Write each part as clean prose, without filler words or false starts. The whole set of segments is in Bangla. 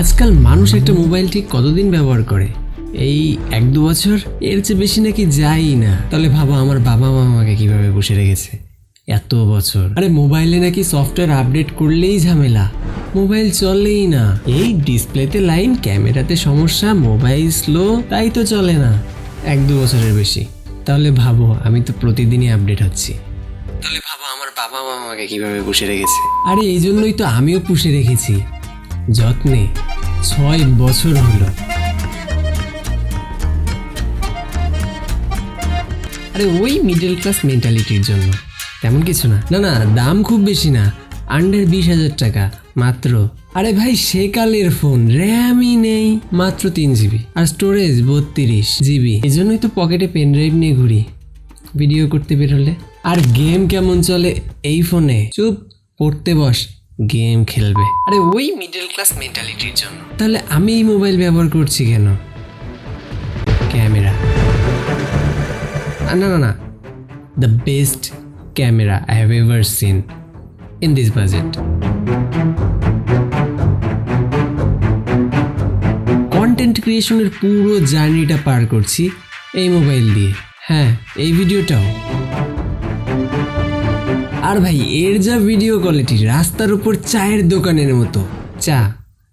আজকাল মানুষ একটা মোবাইল ঠিক কতদিন ব্যবহার করে? এই 1-2 বছর, এর চেয়ে বেশি নাকি যায়ই না। তাহলে ভাবো আমার বাবা মা আমাকে কিভাবে বসে রেখেছে এত বছর। আরে মোবাইলে নাকি সফটওয়্যার আপডেট করলেই ঝামেলা, মোবাইল চলেই না। এই ডিসপ্লেতে লাইন, ক্যামেরাতে সমস্যা, মোবাইল স্লো, তাই তো চলে না 1-2 বছরের বেশি। তাহলে ভাবো আমি তো প্রতিদিনই আপডেট হচ্ছি। তাহলে ভাবো আমার বাবা মা আমাকে কিভাবে পুষে রেখেছে। আরে এই জন্যই তো আমিও পুষে রেখেছি যত্নে, 6 বছর হলো। আরে ওই মিডল ক্লাস মেন্টালিটির জন্য, তেমন কিছু না। না না, দাম খুব বেশি না, আন্ডার 20,000 টাকা মাত্র। আরে ভাই সেকালের ফোন, র্যামই নেই, মাত্র 3 GB, আর স্টোরেজ 32 GB। এই জন্যই তো পকেটে পেন ড্রাইভ নিয়ে ঘুরি ভিডিও করতে বেরোলে। আর গেম কেমন চলে এই ফোনে? চুপ, পড়তে বস, গেম খেলবে। আরে ওই মিডল ক্লাস মেন্টালিটির জন্য। তাহলে আমি এই মোবাইল ব্যবহার করছি কেন? ক্যামেরা, না না না, the best camera I have ever seen in this budget. Content ক্রিয়েশনের পুরো জার্নিটা পার করছি এই মোবাইল দিয়ে। হ্যাঁ, এই ভিডিওটাও। আর ভাই এর যা ভিডিও কোয়ালিটি, রাস্তার উপর চায়ের দোকানের মতো। চা,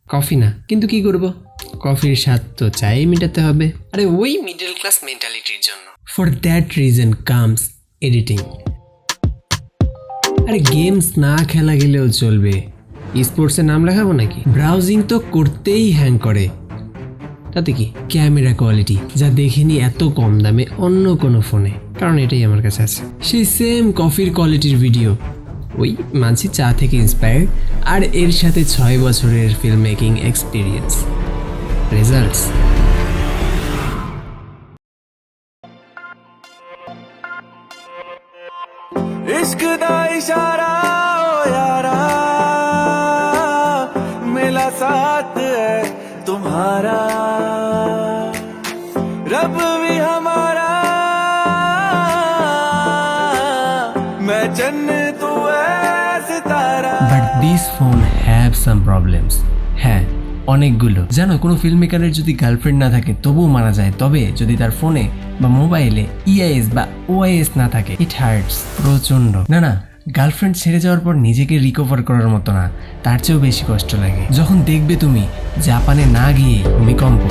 কফি না, কিন্তু কি করব, কফির স্বাদ তো চায়ে মেটাতে হবে। আরে ওই মিডল ক্লাস মেন্টালিটির জন্য। For that reason comes editing. আরে গেমস না খেলা গেলেও চলবে, স্পোর্টসে নাম লেখাবো নাকি? ব্রাউজিং তো করতেই হ্যাং করে, তাতে কি? ক্যামেরা কোয়ালিটি যা দেখিনি এত কম দামে অন্য কোনো ফোনে, কারণ এটাই আমার কাছে আছে। সেই সেম কফির কোয়ালিটির ভিডিও, ওই মানছি চা থেকে ইন্সপায়ার্ড, আর এর সাথে 6 বছরের ফিল্ম মেকিং এক্সপিরিয়েন্স। রেজাল্টস इश्क दा इशारा ओ यारा, मिला साथ है तुम्हारा, रब भी हमारा, मैं चन्न तू है सितारा। But this phone have some problems. হ্যাঁ, অনেকগুলো। জানো, কোনো ফিল্ম মেকারের যদি গার্লফ্রেন্ড না থাকে তবুও মানা যায়, তবে যদি তার ফোনে বা মোবাইলে ইআইএস বা ওআইএস না থাকে, ইট হার্টস প্রচন্ড। না না, গার্লফ্রেন্ড ছেড়ে যাওয়ার পর নিজেকে রিকভার করার মতো না, তার চেয়েও বেশি কষ্ট লাগে যখন দেখবে তুমি জাপানে না গিয়ে ভূমিকম্প।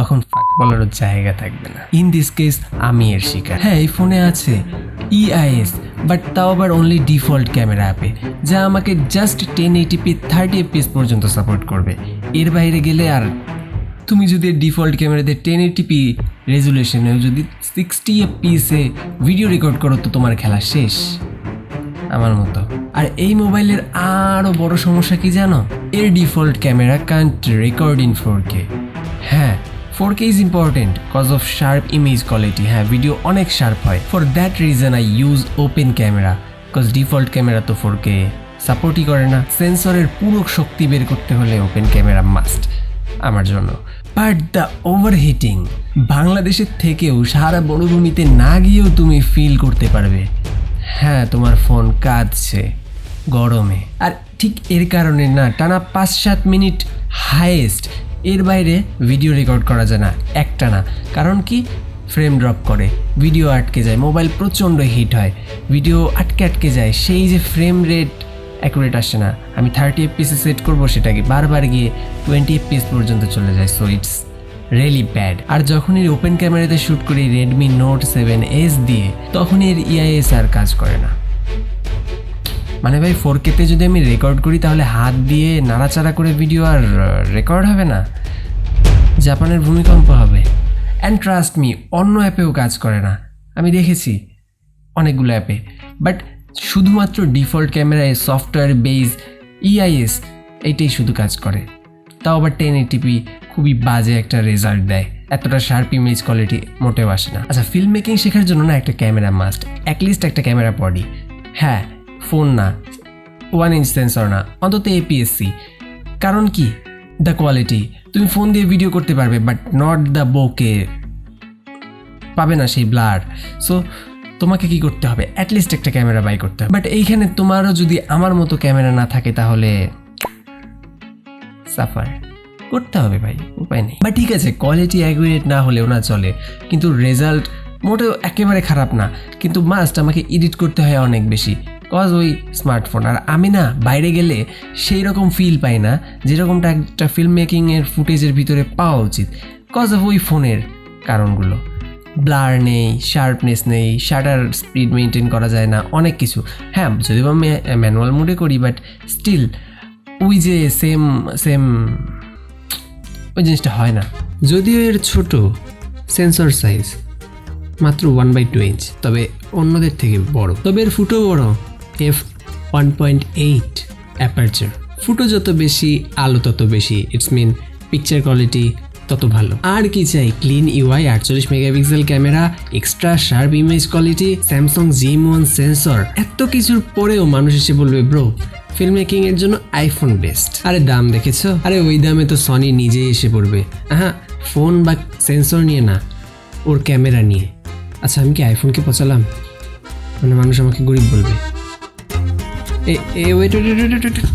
তখন বলার জায়গা থাকবে না। ইন দিস কেস আমি এর শিকার। হ্যাঁ, এই ফোনে আছে ইআইএস, বাট তাও আবার অনলি ডিফল্ট ক্যামেরা অ্যাপে, যা আমাকে জাস্ট 1080p 30 fps পর্যন্ত সাপোর্ট করবে। এর বাইরে গেলে, আর তুমি যদি ডিফল্ট ক্যামেরাতে 1080p রেজুলেশনেও যদি 60 fps-এ ভিডিও রেকর্ড করো তো তোমার খেলা শেষ আমার মতো। আর এই মোবাইলের আরও বড় সমস্যা কি জানো? এর default camera can't record in 4K। হ্যাঁ, 4K is important cause of sharp image quality. হ্যাঁ, ভিডিও অনেক শার্প হয়। For that reason I use open camera cause default camera তো 4K সাপোর্টই করে না। সেন্সরের পুরো শক্তি বের করতে হলে ওপেন ক্যামেরা মাস্ট আমার জন্য। বাট দ্য ওভারহিটিং, বাংলাদেশের থেকেও সারা মরুভূমিতে না গিয়েও তুমি ফিল করতে পারবে। হ্যাঁ, তোমার ফোন কাঁদছে গরমে। আর ঠিক এর কারণে না, টানা 5-7 মিনিট হাইয়েস্ট, এর বাইরে ভিডিও রেকর্ড করা যায় না একটা না। কারণ কি? ফ্রেম ড্রপ করে, ভিডিও আটকে যায়, মোবাইল প্রচণ্ড হিট হয়, ভিডিও আটকে যায়, সেই যে ফ্রেম রেট অ্যাকুরেট আসে না। আমি 30 fps সেট করবো, সেটাকে বারবার গিয়ে 20 fps পর্যন্ত চলে যায়। So it's really bad. আর যখনই ওপেন ক্যামেরাতে শ্যুট করি রেডমি নোট 7s দিয়ে, তখন এর ইআইএস আর কাজ করে না। মানে ভাই 4K-তে যদি আমি রেকর্ড করি তাহলে হাত দিয়ে নাড়াচাড়া করে ভিডিও আর রেকর্ড হবে না, জাপানের ভূমিকম্প হবে। অ্যান্ড ট্রাস্ট মি, অন্য অ্যাপেও কাজ করে না, আমি দেখেছি অনেকগুলো অ্যাপে। বাট শুধুমাত্র ডিফল্ট ক্যামেরায় সফটওয়্যার বেস ইআইএস এইটাই শুধু কাজ করে, তাও আবার 1080p খুবই বাজে একটা রেজাল্ট দেয়, এতটা শার্প ইমেজ কোয়ালিটি মোটেও আসে না। আচ্ছা, ফিল্ম মেকিং শেখার জন্য না একটা ক্যামেরা মাস্ট, অ্যাটলিস্ট একটা ক্যামেরা বডি। হ্যাঁ, ফোন না, 1 inch সেন্সর না, অন্তত APS-C। কারণ কি? The quality. তুমি ফোন দিয়ে ভিডিও করতে পারবে, বাট নট দ্য বোকে, পাবে না সেই ব্লার। সো তোমাকে কি করতে হবে, অ্যাটলিস্ট একটা ক্যামেরা বাই করতে হবে। বাট এইখানে তোমারও যদি আমার মতো ক্যামেরা না থাকে তাহলে সাফার করতে হবে ভাই, উপায় নেই। বা ঠিক আছে, কোয়ালিটি অ্যাকুরেট না হলেও না চলে, কিন্তু রেজাল্ট মোটেও একেবারে খারাপ না, কিন্তু মাস্ট আমাকে এডিট করতে হয় অনেক বেশি, কজ ওই স্মার্টফোন। আর আমি না বাইরে গেলে সেই রকম ফিল পাই না যেরকমটা একটা ফিল্ম মেকিংয়ের ফুটেজের ভিতরে পাওয়া উচিত, কজ অফ ওই ফোনের কারণগুলো। ব্লার নেই, শার্পনেস নেই, শাটার স্পিড মেনটেন করা যায় না, অনেক কিছু। হ্যাঁ, যদিও আমি ম্যানুয়াল মোডে করি, বাট স্টিল ওই যে সেম ওই জিনিসটা হয় না। যদিও এর ছোট সেন্সর সাইজ মাত্র 1/2 ইঞ্চ, তবে অন্যদের থেকে বড়। তবে এর ফুটো বড়, f1.8 অ্যাপারচার। ফুটো যত বেশি, আলো তত বেশি, ইটস মিন পিকচার কোয়ালিটি তত ভালো। আর কি চাই, clean UI, 48 megapixel camera, extra sharp image quality, Samsung GM one sensor. এত কিছুর পরেও মানুষ এসে বলবে ব্রো ফিল্ম মেকিং এর জন্য আইফোন বেস্ট। আরে দাম দেখেছো? আরে ওই দামে তো সনি নিজেই এসে পড়বে। হ্যাঁ, ফোন বা সেন্সর নিয়ে না, ওর ক্যামেরা নিয়ে। আচ্ছা, আমি কি আইফোনকে পচালাম? মানে মানুষ আমাকে গরিব বলবে। ওয়েট